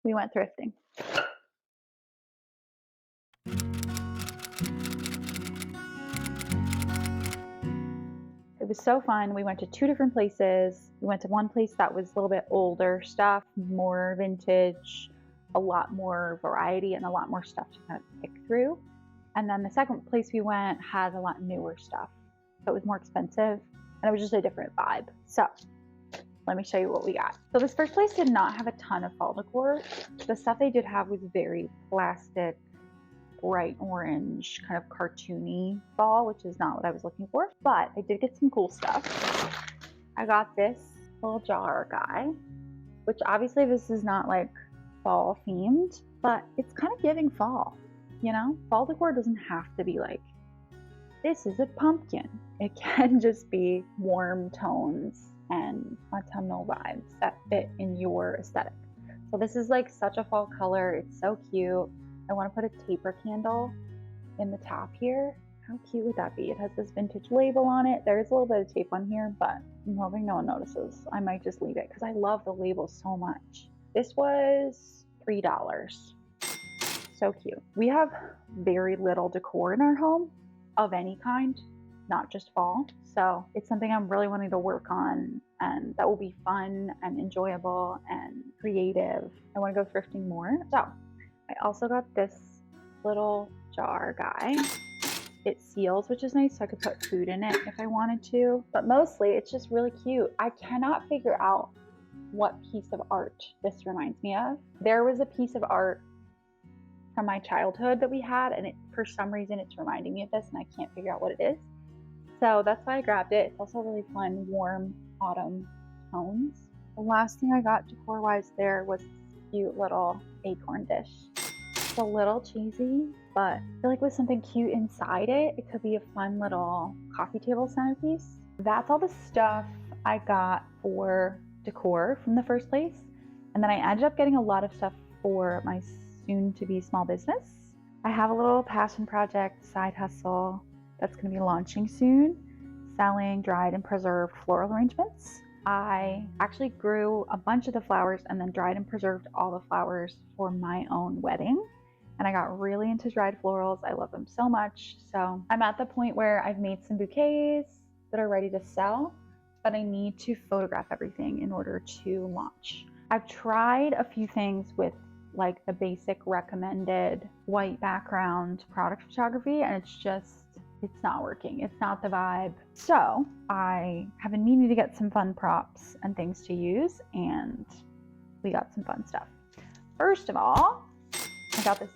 We went thrifting. It was so fun. We went to 2 different places. We went to one place that was a little bit older stuff, more vintage, a lot more variety, and a lot more stuff to kind of pick through. And then the second place we went had a lot newer stuff. So it was more expensive, and it was just a different vibe. So let me show you what we got. So this first place did not have a ton of fall decor. The stuff they did have was very plastic, bright orange, kind of cartoony fall, which is not what I was looking for, but I did get some cool stuff. I got this little jar guy, which obviously this is not like fall themed, but it's kind of giving fall, you know? Fall decor doesn't have to be like, this is a pumpkin. It can just be warm tones and autumnal vibes that fit in your aesthetic. So this is like such a fall color. It's so cute. I want to put a taper candle in the top here. How cute would that be? It has this vintage label on it. There is a little bit of tape on here, but I'm hoping no one notices. I might just leave it because I love the label so much. This was $3. So cute. We have very little decor in our home of any kind, not just fall. So it's something I'm really wanting to work on, and that will be fun and enjoyable and creative. I want to go thrifting more. So I also got this little jar guy. It seals, which is nice, so I could put food in it if I wanted to. But mostly, it's just really cute. I cannot figure out what piece of art this reminds me of. There was a piece of art from my childhood that we had, and for some reason it's reminding me of this, and I can't figure out what it is. So that's why I grabbed it. It's also really fun, warm autumn tones. The last thing I got decor-wise there was this cute little acorn dish. It's a little cheesy, but I feel like with something cute inside it, it could be a fun little coffee table centerpiece. That's all the stuff I got for decor from the first place. And then I ended up getting a lot of stuff for my soon-to-be small business. I have a little passion project side hustle that's going to be launching soon, selling dried and preserved floral arrangements. I actually grew a bunch of the flowers and then dried and preserved all the flowers for my own wedding. And I got really into dried florals. I love them so much. So I'm at the point where I've made some bouquets that are ready to sell, but I need to photograph everything in order to launch. I've tried a few things with like the basic recommended white background product photography, and it's not working. It's not the vibe. So I have been meaning to get some fun props and things to use, and we got some fun stuff. First of all, I got this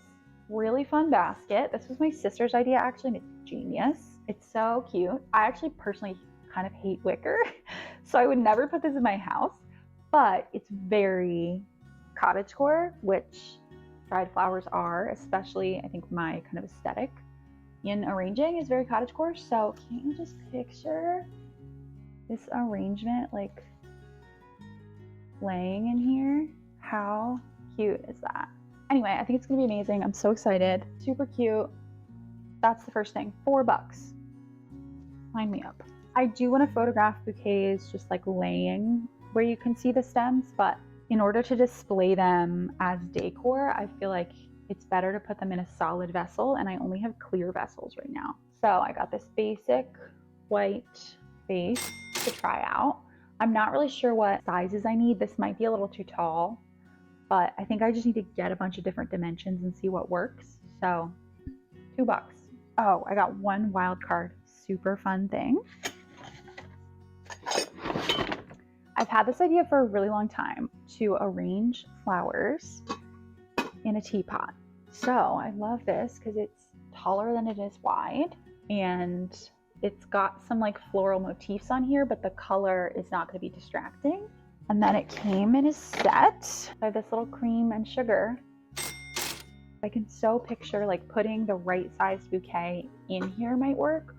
really fun basket. This was my sister's idea actually, and it's genius. It's so cute. I actually personally kind of hate wicker, so I would never put this in my house, but it's very cottagecore, which dried flowers are, especially I think my kind of aesthetic in arranging is very cottagecore. So can't you just picture this arrangement like laying in here? How cute is that? Anyway, I think it's gonna be amazing. I'm so excited. Super cute. That's the first thing. $4. Sign me up. I do want to photograph bouquets just like laying where you can see the stems, but in order to display them as decor, I feel like it's better to put them in a solid vessel, and I only have clear vessels right now. So I got this basic white vase to try out. I'm not really sure what sizes I need. This might be a little too tall, but I think I just need to get a bunch of different dimensions and see what works. So $2. Oh, I got one wild card, super fun thing. I've had this idea for a really long time to arrange flowers in a teapot. So I love this because it's taller than it is wide, and it's got some like floral motifs on here, but the color is not going to be distracting. And then it came in a set by this little cream and sugar. I can so picture like putting the right sized bouquet in here might work,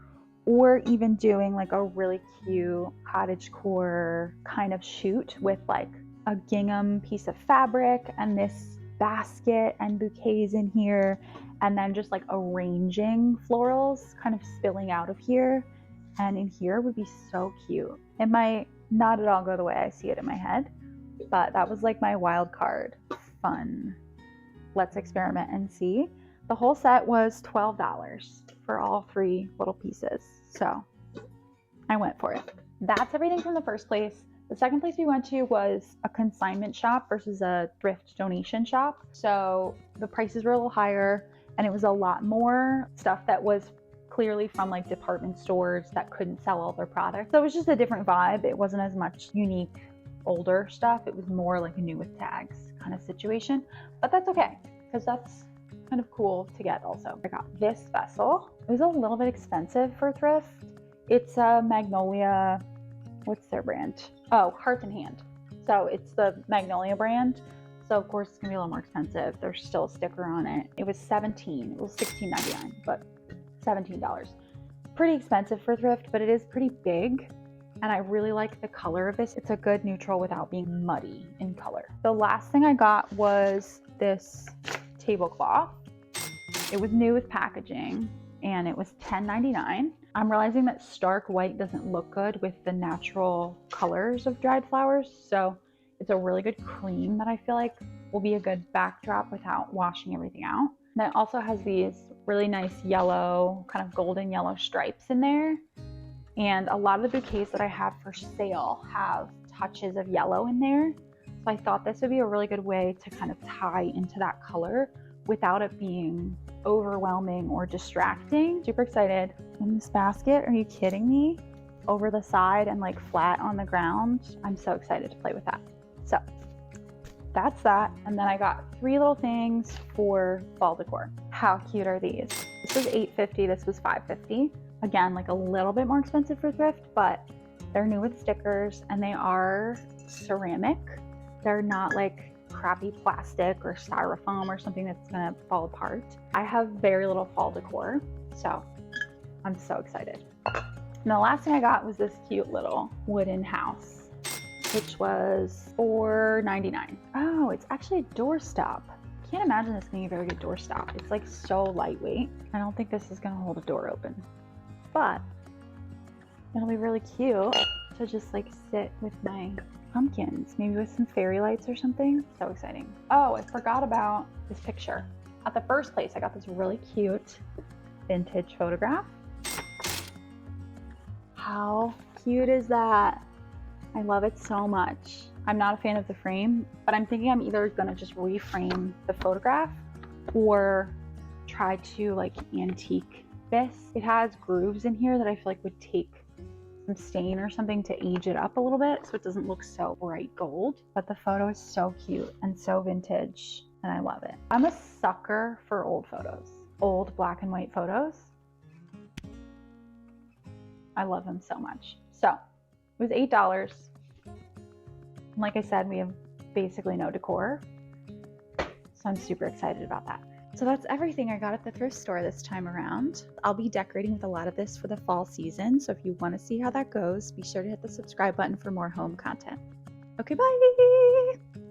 or even doing like a really cute cottagecore kind of shoot with like a gingham piece of fabric and this basket and bouquets in here, and then just like arranging florals kind of spilling out of here and in here would be so cute. It might not at all go the way I see it in my head, but that was like my wild card fun. Let's experiment and see. The whole set was $12 for all 3 little pieces. So I went for it. That's everything from the first place. The second place we went to was a consignment shop versus a thrift donation shop. So the prices were a little higher and it was a lot more stuff that was clearly from like department stores that couldn't sell all their products. So it was just a different vibe. It wasn't as much unique older stuff. It was more like a new with tags kind of situation, but that's okay because that's kind of cool to get also. I got this vessel. It was a little bit expensive for thrift. It's a Magnolia, what's their brand? Oh, Hearth and Hand. So it's the Magnolia brand. So of course it's gonna be a little more expensive. There's still a sticker on it. It was $17, it was $16.99, but $17. Pretty expensive for thrift, but it is pretty big. And I really like the color of this. It's a good neutral without being muddy in color. The last thing I got was this tablecloth. It was new with packaging and it was $10.99. I'm realizing that stark white doesn't look good with the natural colors of dried flowers. So it's a really good cream that I feel like will be a good backdrop without washing everything out. And it also has these really nice yellow, kind of golden yellow stripes in there. And a lot of the bouquets that I have for sale have touches of yellow in there. So I thought this would be a really good way to kind of tie into that color without it being overwhelming or distracting. Super excited. In this basket, are you kidding me? Over the side and like flat on the ground. I'm so excited to play with that. So that's that. And then I got 3 little things for fall decor. How cute are these? This was $8.50, this was $5.50. Again, like a little bit more expensive for thrift, but they're new with stickers and they are ceramic. They're not like crappy plastic or styrofoam or something that's gonna fall apart. I have very little fall decor, so I'm so excited. And the last thing I got was this cute little wooden house, which was $4.99. Oh, it's actually a doorstop. Can't imagine this being a very good doorstop. It's like so lightweight. I don't think this is gonna hold a door open, but it'll be really cute to just like sit with my pumpkins, maybe with some fairy lights or something. So exciting. Oh, I forgot about this picture. At the first place, I got this really cute vintage photograph. How cute is that? I love it so much. I'm not a fan of the frame, but I'm thinking I'm either gonna just reframe the photograph or try to like antique this. It has grooves in here that I feel like would take some stain or something to age it up a little bit so it doesn't look so bright gold. But the photo is so cute and so vintage and I love it. I'm a sucker for old photos, old black and white photos. I love them so much. So it was $8. Like I said, we have basically no decor, so I'm super excited about that. So that's everything I got at the thrift store this time around. I'll be decorating with a lot of this for the fall season, so if you want to see how that goes, be sure to hit the subscribe button for more home content. Okay, bye!